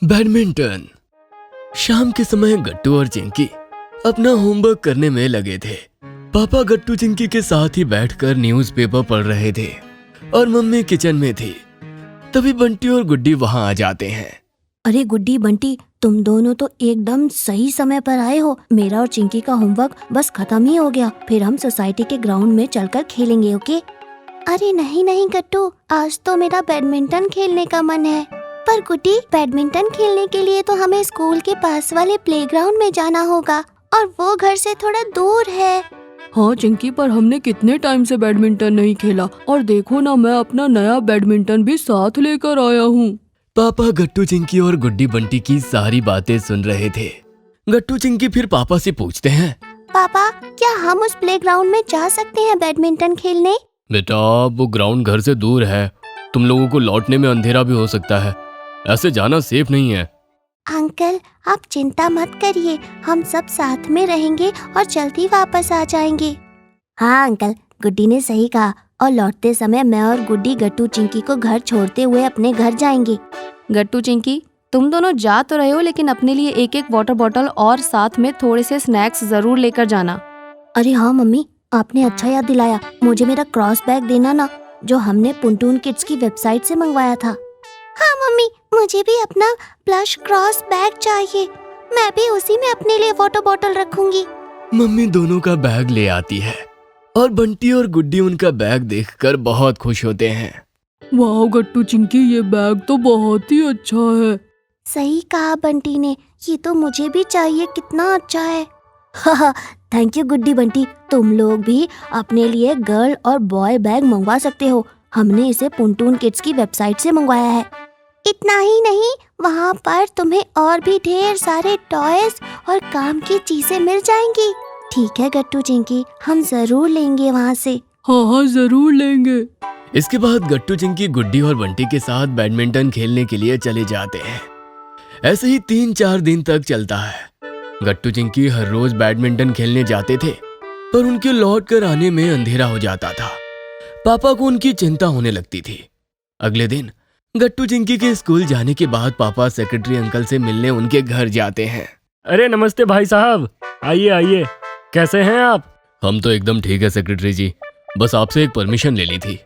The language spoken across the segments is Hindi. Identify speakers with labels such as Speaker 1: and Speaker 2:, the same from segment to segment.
Speaker 1: बैडमिंटन। शाम के समय गट्टू और चिंकी अपना होमवर्क करने में लगे थे। पापा गट्टू चिंकी के साथ ही बैठकर न्यूज़पेपर पढ़ रहे थे और मम्मी किचन में थी। तभी बंटी और गुड्डी वहां आ जाते हैं।
Speaker 2: अरे गुड्डी बंटी, तुम दोनों तो एकदम सही समय पर आए हो। मेरा और चिंकी का होमवर्क बस खत्म ही हो गया। फिर हम सोसाइटी के ग्राउंड में चलकर खेलेंगे, ओके? अरे नहीं नहीं गट्टू, आज तो मेरा बैडमिंटन खेलने का मन है। पर गुड्डी, बैडमिंटन खेलने के लिए तो हमें स्कूल के पास वाले प्लेग्राउंड में जाना होगा और वो घर से थोड़ा दूर है।
Speaker 3: हाँ चिंकी, पर हमने कितने टाइम से बैडमिंटन नहीं खेला और देखो ना, मैं अपना नया बैडमिंटन भी साथ लेकर आया हूँ।
Speaker 1: पापा गट्टू चिंकी और गुड्डी बंटी की सारी बातें सुन रहे थे। गट्टू चिंकी फिर पापा से पूछते हैं,
Speaker 2: पापा क्या हम उस प्लेग्राउंड में जा सकते हैं बैडमिंटन खेलने?
Speaker 1: बेटा वो ग्राउंड घर से दूर है, तुम लोगों को लौटने में अंधेरा भी हो सकता है, ऐसे जाना सेफ नहीं है।
Speaker 2: अंकल आप चिंता मत करिए, हम सब साथ में रहेंगे और जल्दी वापस आ जाएंगे। हाँ अंकल, गुड्डी ने सही कहा। और लौटते समय मैं और गुड्डी गट्टू चिंकी को घर छोड़ते हुए अपने घर जाएंगे।
Speaker 3: गट्टू चिंकी, तुम दोनों जा तो रहे हो, लेकिन अपने लिए एक एक वाटर बॉटल और साथ में थोड़े से स्नैक्स जरूर लेकर जाना।
Speaker 2: अरे हाँ मम्मी, आपने अच्छा याद दिलाया। मुझे मेरा क्रॉस बैग देना ना, जो हमने पुंटून किड्स की वेबसाइट से मंगवाया था। हाँ मम्मी, मुझे भी अपना प्लश क्रॉस बैग चाहिए। मैं भी उसी में अपने लिए वाटर बॉटल रखूंगी।
Speaker 1: मम्मी दोनों का बैग ले आती है और बंटी और गुड्डी उनका बैग देखकर बहुत खुश होते हैं।
Speaker 3: वाह गट्टू चिंकी, ये बैग तो बहुत ही अच्छा है।
Speaker 2: सही कहा बंटी ने, ये तो मुझे भी चाहिए, कितना अच्छा है। थैंक यू गुड्डी बंटी, तुम लोग भी अपने लिए गर्ल और बॉय बैग मंगवा सकते हो। हमने इसे पुंटून किड्स की वेबसाइट से मंगवाया है। इतना ही नहीं, वहाँ पर तुम्हें और भी ढेर सारे टॉयज और काम की चीजें मिल जाएंगी। ठीक है गट्टू चिंकी, हम जरूर लेंगे वहाँ से।
Speaker 3: हाँ हाँ जरूर लेंगे।
Speaker 1: इसके बाद गट्टू चिंकी गुड्डी और बंटी के साथ बैडमिंटन खेलने के लिए चले जाते हैं। ऐसे ही 3-4 दिन तक चलता है। गट्टू चिंकी हर रोज बैडमिंटन खेलने जाते थे, पर उनके लौट कर आने में अंधेरा हो जाता था। पापा को उनकी चिंता होने लगती थी। अगले दिन गट्टू चिंकी के स्कूल जाने के बाद पापा सेक्रेटरी अंकल से मिलने उनके घर जाते हैं।
Speaker 4: अरे नमस्ते भाई साहब, आइए आइए, कैसे हैं आप?
Speaker 1: हम तो एकदम ठीक है सेक्रेटरी जी, बस आपसे एक परमिशन लेनी थी।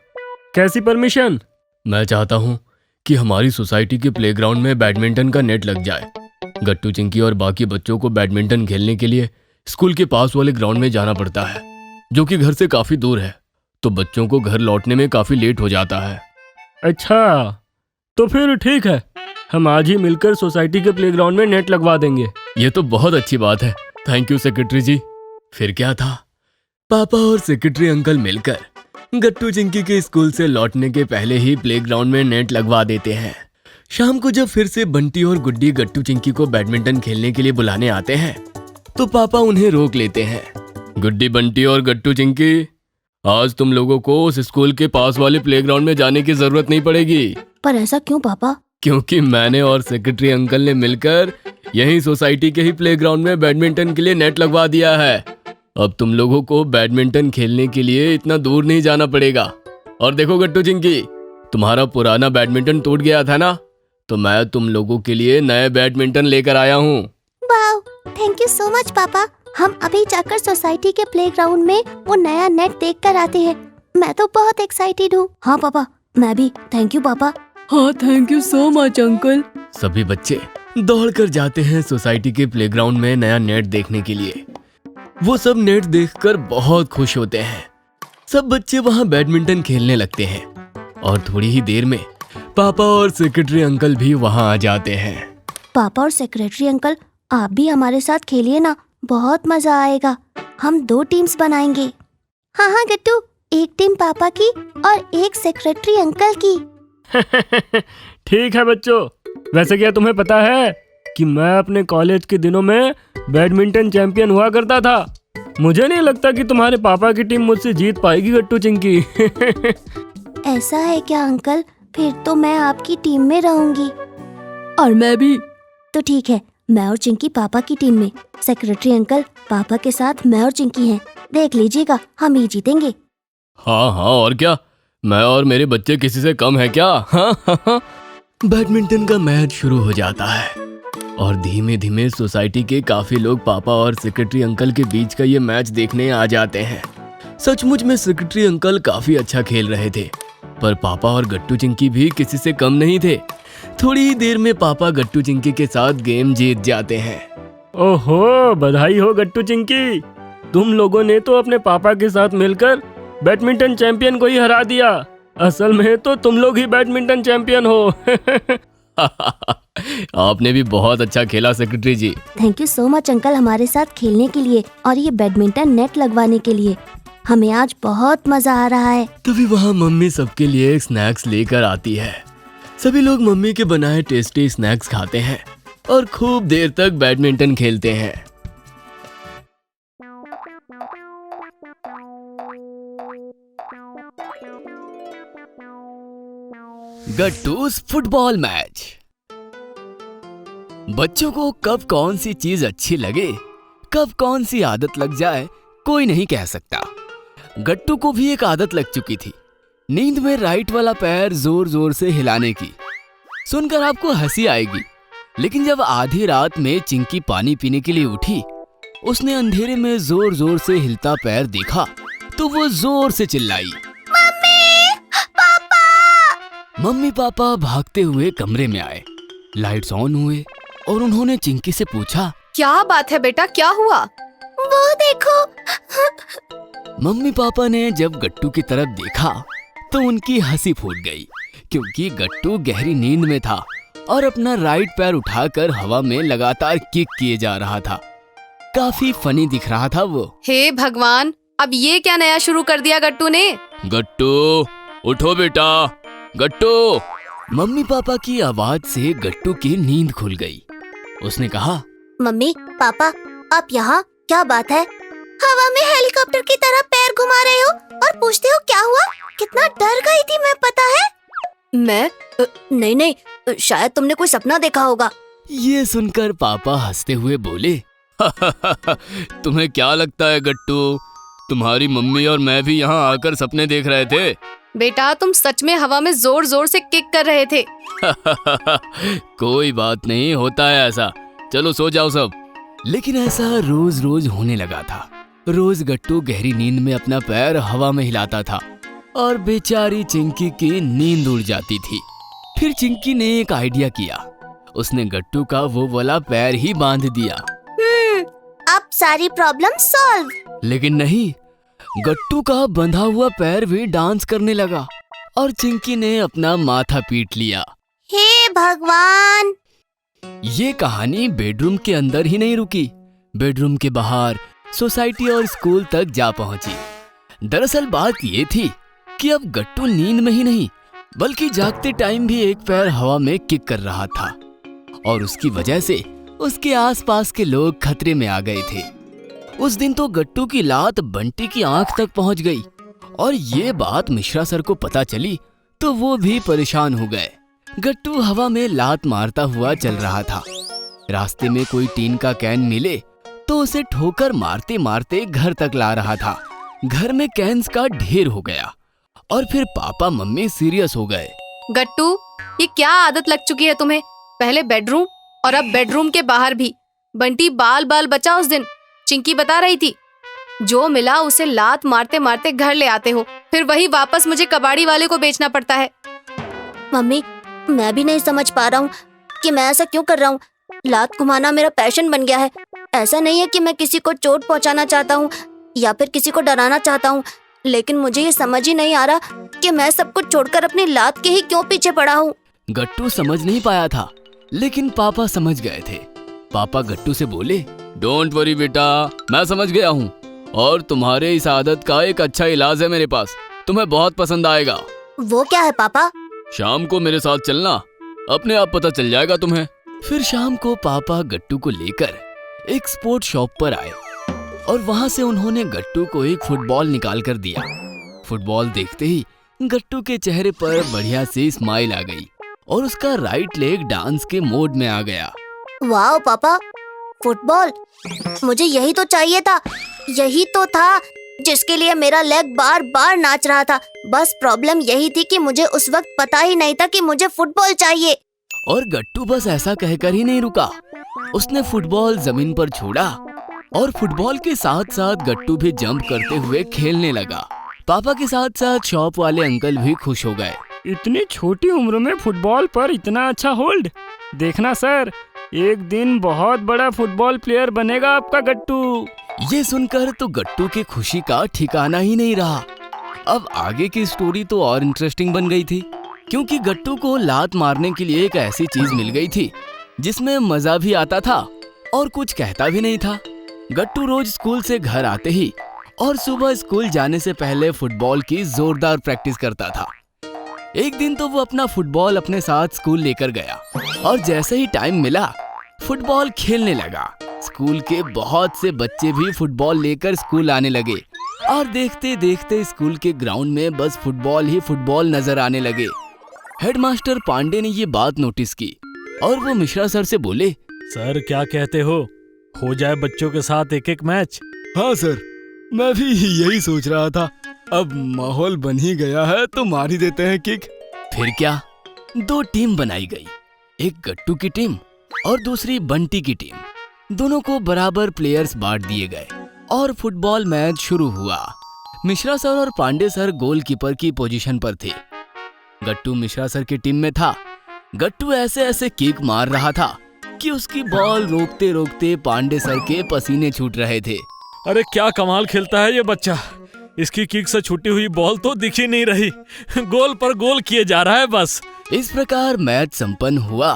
Speaker 4: कैसी परमिशन?
Speaker 1: मैं चाहता हूँ कि हमारी सोसाइटी के प्लेग्राउंड में बैडमिंटन का नेट लग जाए। गट्टू चिंकी और बाकी बच्चों को बैडमिंटन खेलने के लिए स्कूल के पास वाले ग्राउंड में जाना पड़ता है, जो कि घर से काफी दूर है, तो बच्चों को घर लौटने में काफी लेट हो जाता है।
Speaker 4: अच्छा, तो फिर ठीक है, हम आज ही मिलकर सोसाइटी के प्लेग्राउंड में नेट लगवा देंगे।
Speaker 1: ये तो बहुत अच्छी बात है, थैंक यू सेक्रेटरी जी। फिर क्या था, पापा और सेक्रेटरी अंकल मिलकर गट्टू चिंकी के स्कूल से लौटने के पहले ही प्लेग्राउंड में नेट लगवा देते हैं। शाम को जब फिर से बंटी और गुड्डी गट्टू चिंकी को बैडमिंटन खेलने के लिए बुलाने आते हैं, तो पापा उन्हें रोक लेते हैं। गुड्डी, बंटी और गट्टू चिंकी, आज तुम लोगों को उस स्कूल के पास वाले प्लेग्राउंड में जाने की जरूरत नहीं पड़ेगी।
Speaker 2: पर ऐसा क्यों पापा?
Speaker 1: क्योंकि मैंने और सेक्रेटरी अंकल ने मिलकर यही सोसाइटी के ही प्लेग्राउंड में बैडमिंटन के लिए नेट लगवा दिया है। अब तुम लोगों को बैडमिंटन खेलने के लिए इतना दूर नहीं जाना पड़ेगा। और देखो गट्टू चिंकी, तुम्हारा पुराना बैडमिंटन टूट गया था ना, तो मैं तुम लोगों के लिए नए बैडमिंटन लेकर आया हूँ।
Speaker 2: Wow, thank you so much पापा। हम अभी जाकर सोसाइटी के प्लेग्राउंड में वो नया नेट देख कर आते हैं। मैं तो बहुत एक्साइटेड हूँ। हाँ पापा, मैं भी। थैंक यू पापा।
Speaker 3: हाँ thank you so much uncle.
Speaker 1: सभी बच्चे दौड़कर जाते हैं सोसाइटी के प्लेग्राउंड में नया नेट देखने के लिए। वो सब नेट देखकर बहुत खुश होते हैं। सब बच्चे वहाँ बैडमिंटन खेलने लगते हैं और थोड़ी ही देर में पापा और सेक्रेटरी अंकल भी वहाँ आ जाते हैं।
Speaker 2: पापा और सेक्रेटरी अंकल, आप भी हमारे साथ खेलिए ना, बहुत मजा आएगा। हम 2 टीम्स बनाएंगे। हाँ हाँ गट्टू, एक टीम पापा की और एक सेक्रेटरी अंकल की।
Speaker 4: ठीक है बच्चों, वैसे क्या तुम्हें पता है कि मैं अपने कॉलेज के दिनों में बैडमिंटन चैंपियन हुआ करता था। मुझे नहीं लगता कि तुम्हारे पापा की टीम मुझसे जीत पाएगी गट्टू चिंकी।
Speaker 2: ऐसा है क्या अंकल? फिर तो मैं आपकी टीम में रहूंगी।
Speaker 3: और मैं भी।
Speaker 2: तो ठीक है, मैं और चिंकी पापा की टीम में, सेक्रेटरी अंकल पापा के साथ मैं और चिंकी हैं। देख लीजिएगा, हम ही जीतेंगे।
Speaker 1: हाँ हाँ, और क्या, मैं और मेरे बच्चे किसी से कम है क्या? हाँ हाँ हाँ। बैडमिंटन का मैच शुरू हो जाता है और धीमे धीमे सोसाइटी के काफी लोग पापा और सेक्रेटरी अंकल के बीच का ये मैच देखने आ जाते हैं। सचमुच में सेक्रेटरी अंकल काफी अच्छा खेल रहे थे, पर पापा और गट्टू चिंकी भी किसी से कम नहीं थे। थोड़ी ही देर में पापा गट्टू चिंकी के साथ गेम जीत जाते हैं।
Speaker 4: ओहो, बधाई हो गट्टू चिंकी, तुम लोगों ने तो अपने पापा के साथ मिलकर बैडमिंटन चैंपियन को ही हरा दिया। असल में तो तुम लोग ही बैडमिंटन चैंपियन हो।
Speaker 1: आपने भी बहुत अच्छा खेला सेक्रेटरी जी।
Speaker 2: Thank you so much uncle हमारे साथ खेलने के लिए और ये बैडमिंटन नेट लगवाने के लिए। हमें आज बहुत मजा आ रहा है।
Speaker 1: तभी वहाँ मम्मी सबके लिए स्नैक्स लेकर आती है। सभी लोग मम्मी के बनाए टेस्टी स्नैक्स खाते हैं और खूब देर तक बैडमिंटन खेलते हैं। गट्टूस फुटबॉल मैच। बच्चों को कब कौन सी चीज अच्छी लगे, कब कौन सी आदत लग जाए, कोई नहीं कह सकता। गट्टू को भी एक आदत लग चुकी थी, नींद में राइट वाला पैर जोर जोर से हिलाने की। सुनकर आपको हंसी आएगी, लेकिन जब आधी रात में चिंकी पानी पीने के लिए उठी, उसने अंधेरे में जोर जोर से हिलता पैर देखा तो वो जोर से चिल्लाई, मम्मी पापा भागते हुए कमरे में आए। लाइट्स ऑन हुए और उन्होंने चिंकी से पूछा,
Speaker 5: क्या बात है बेटा, क्या हुआ?
Speaker 2: वो देखो।
Speaker 1: मम्मी पापा ने जब गट्टू की तरफ देखा तो उनकी हंसी फूट गई, क्योंकि गट्टू गहरी नींद में था और अपना राइट पैर उठाकर हवा में लगातार किक किए जा रहा था। काफी फनी दिख रहा था वो।
Speaker 5: हे भगवान, अब ये क्या नया शुरू कर दिया गट्टू ने?
Speaker 1: गट्टू उठो बेटा, गट्टू। मम्मी पापा की आवाज से गट्टू की नींद खुल गई। उसने कहा,
Speaker 2: मम्मी पापा आप यहाँ, क्या बात है? हवा में हेलीकॉप्टर की तरह पैर घुमा रहे हो और पूछते हो क्या हुआ? कितना डर गई थी मैं, पता है? मैं नहीं, शायद तुमने कोई सपना देखा होगा।
Speaker 1: ये सुनकर पापा हंसते हुए बोले, तुम्हें क्या लगता है गट्टू, तुम्हारी मम्मी और मैं भी यहाँ आकर सपने देख रहे थे।
Speaker 5: बेटा तुम सच में हवा में जोर जोर से किक कर रहे थे।
Speaker 1: कोई बात नहीं, होता है ऐसा, चलो सो जाओ सब। लेकिन ऐसा रोज रोज होने लगा था। रोज गट्टू गहरी नींद में अपना पैर हवा में हिलाता था और बेचारी चिंकी की नींद उड़ जाती थी। फिर चिंकी ने एक आइडिया किया, उसने गट्टू का वो वाला पैर ही बांध दिया।
Speaker 2: अब सारी प्रॉब्लम सॉल्व।
Speaker 1: लेकिन नहीं, गट्टू का बंधा हुआ पैर भी डांस करने लगा और चिंकी ने अपना माथा पीट लिया।
Speaker 2: हे भगवान!
Speaker 1: ये कहानी बेडरूम के अंदर ही नहीं रुकी, बेडरूम के बाहर सोसाइटी और स्कूल तक जा पहुंची। दरअसल बात ये थी कि अब गट्टू नींद में ही नहीं, बल्कि जागते टाइम भी एक पैर हवा में किक कर रहा था और उसकी वजह से उसके आसपास के लोग खतरे में आ गए थे। उस दिन तो गट्टू की लात बंटी की आंख तक पहुंच गई और ये बात मिश्रा सर को पता चली तो वो भी परेशान हो गए। गट्टू हवा में लात मारता हुआ चल रहा था। रास्ते में कोई टीन का कैन मिले तो उसे ठोकर मारते मारते घर तक ला रहा था। घर में कैन्स का ढेर हो गया और फिर पापा मम्मी सीरियस हो गए।
Speaker 5: गट्टू, ये क्या आदत लग चुकी है तुम्हें? पहले बेडरूम और अब बेडरूम के बाहर भी। बंटी बाल बाल बचा उस दिन, चिंकी बता रही थी। जो मिला उसे लात मारते मारते घर ले आते हो, फिर वही वापस मुझे कबाड़ी वाले को बेचना पड़ता है।
Speaker 2: मम्मी, मैं भी नहीं समझ पा रहा हूँ कि मैं ऐसा क्यों कर रहा हूँ। लात घुमाना मेरा पैशन बन गया है। ऐसा नहीं है कि मैं किसी को चोट पहुँचाना चाहता हूँ या फिर किसी को डराना चाहता हूँ, लेकिन मुझे ये समझ ही नहीं आ रहा कि मैं सब कुछ छोड़कर अपनी लात के ही क्यों पीछे पड़ा हूँ।
Speaker 1: गट्टू समझ नहीं पाया था, लेकिन पापा समझ गए थे। पापा गट्टू से बोले, डोंट वरी बेटा, मैं समझ गया हूँ और तुम्हारे इस आदत का एक अच्छा इलाज है मेरे पास, तुम्हें बहुत पसंद आएगा।
Speaker 2: वो क्या है पापा?
Speaker 1: शाम को मेरे साथ चलना, अपने आप पता चल जाएगा तुम्हें। फिर शाम को पापा गट्टू को लेकर एक स्पोर्ट शॉप पर आए और वहां से उन्होंने गट्टू को एक फुटबॉल निकाल कर दिया। फुटबॉल देखते ही गट्टू के चेहरे पर बढ़िया सी स्माइल आ गई और उसका राइट लेग डांस के मोड में आ गया।
Speaker 2: वाह पापा, फुटबॉल! मुझे यही तो चाहिए था, यही तो था जिसके लिए मेरा लेग बार बार नाच रहा था। बस प्रॉब्लम यही थी कि मुझे उस वक्त पता ही नहीं था कि मुझे फुटबॉल चाहिए।
Speaker 1: और गट्टू बस ऐसा कहकर ही नहीं रुका। उसने फुटबॉल जमीन पर छोड़ा और फुटबॉल के साथ साथ गट्टू भी जंप करते हुए खेलने लगा। पापा के साथ साथ शॉप वाले अंकल भी खुश हो गए।
Speaker 4: इतनी छोटी उम्र में फुटबॉल पर इतना अच्छा होल्ड, देखना सर, एक दिन बहुत बड़ा फुटबॉल प्लेयर बनेगा आपका गट्टू।
Speaker 1: ये सुनकर तो गट्टू की खुशी का ठिकाना ही नहीं रहा। अब आगे की स्टोरी तो और इंटरेस्टिंग बन गई थी, क्योंकि गट्टू को लात मारने के लिए एक ऐसी चीज मिल गई थी जिसमें मजा भी आता था और कुछ कहता भी नहीं था। गट्टू रोज स्कूल से घर आते ही और सुबह स्कूल जाने से पहले फुटबॉल की जोरदार प्रैक्टिस करता था। एक दिन तो वो अपना फुटबॉल अपने साथ स्कूल लेकर गया और जैसे ही टाइम मिला फुटबॉल खेलने लगा। स्कूल के बहुत से बच्चे भी फुटबॉल लेकर स्कूल आने लगे और देखते देखते स्कूल के ग्राउंड में बस फुटबॉल ही फुटबॉल नजर आने लगे। हेडमास्टर पांडे ने ये बात नोटिस की और वो मिश्रा सर से बोले,
Speaker 6: सर क्या कहते हो जाए बच्चों के साथ एक एक मैच?
Speaker 1: हाँ सर, मैं भी यही सोच रहा था। अब माहौल बन ही गया है तो मार ही देते हैं किक। फिर क्या, 2 टीम बनाई गई, एक गट्टू की टीम और दूसरी बंटी की टीम। दोनों को बराबर प्लेयर्स बांट दिए गए और फुटबॉल मैच शुरू हुआ। मिश्रा सर और पांडे सर गोलकीपर की पोजीशन पर थे। गट्टू मिश्रा सर की टीम में था। गट्टू ऐसे ऐसे किक मार रहा था कि उसकी बॉल रोकते रोकते पांडे सर के पसीने छूट रहे थे।
Speaker 6: अरे क्या कमाल खेलता है ये बच्चा, इसकी किक से छूटी हुई बॉल तो दिख ही नहीं रही, गोल पर गोल किए जा रहा है बस।
Speaker 1: इस प्रकार मैच संपन्न हुआ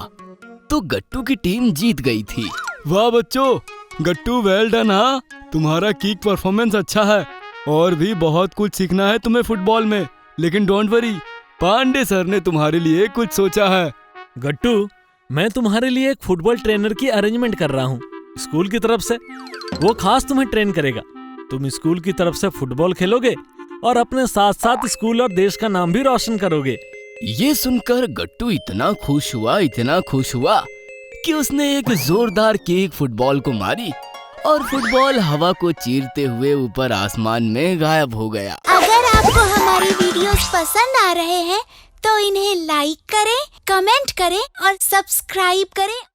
Speaker 1: तो गट्टू की टीम जीत गई थी। वाह बच्चों, गट्टू वेल डन। हाँ, तुम्हारा किक परफॉर्मेंस अच्छा है और भी बहुत कुछ सीखना है तुम्हें फुटबॉल में, लेकिन डोंट वरी, पांडे सर ने तुम्हारे लिए कुछ सोचा है।
Speaker 6: गट्टू, मैं तुम्हारे लिए एक फुटबॉल ट्रेनर की अरेंजमेंट कर रहा हूँ स्कूल की तरफ से। वो खास तुम्हें ट्रेन करेगा। तुम स्कूल की तरफ से फुटबॉल खेलोगे और अपने साथ साथ स्कूल और देश का नाम भी रोशन करोगे।
Speaker 1: ये सुनकर गट्टू इतना खुश हुआ कि उसने एक जोरदार किक फुटबॉल को मारी और फुटबॉल हवा को चीरते हुए ऊपर आसमान में गायब हो गया।
Speaker 2: अगर आपको हमारी वीडियोस पसंद आ रहे हैं तो इन्हें लाइक करें, कमेंट करें और सब्सक्राइब करें